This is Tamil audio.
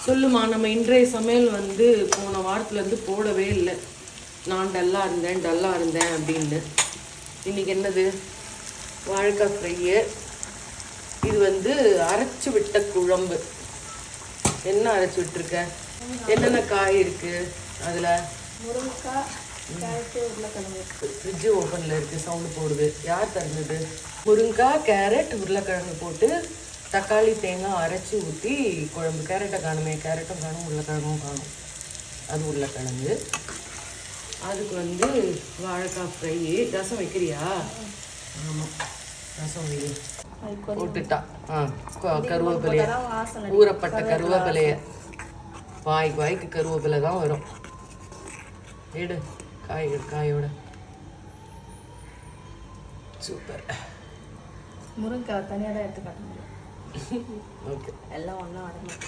சொல்லுமா, நம்ம இன்றைய சமையல் வந்து போன வாரத்துலேருந்து போடவே இல்லை. நான் டல்லாக இருந்தேன் அப்படின்னு. இன்றைக்கி என்னது? வாழைக்காய் ஃப்ரையு. இது வந்து அரைச்சி விட்ட குழம்பு. என்ன அரைச்சி விட்டுருக்க? என்னென்ன காய் இருக்குது அதில்? முருங்கைக்காய், கேரட்டு, உருளைக்கிழங்கு. ஃப்ரிட்ஜு ஓப்பனில் இருக்குது, சவுண்டு போடுது. யார் தருந்தது? முருங்கைக்காய், கேரட், உருளைக்கிழங்கு போட்டு தக்காளி தேங்காய் அரைச்சி ஊற்றி குழம்பு. கேரட்டை காணுமே, கேரட்டும் காணும், உருளைக்கிழங்கும் காணும். அது உருளைக்கிழங்கு. அதுக்கு வந்து வாழைக்காய் ஃப்ரை. ரசம் வைக்கிறியா? ஆமாம், ரசம் வை. போட்டுட்டா. கருவேப்பிலைய, ஊறப்பட்ட கருவேப்பிலைய. வாய்க்கு கருவேப்பிலை தான் வரும். எடு காயோட. சூப்பர். முருங்கைக்காய் தனியாக தான் எடுத்து காட்ட முடியும். ஓகே, எல்லாம் ஒன்றா வரணும்.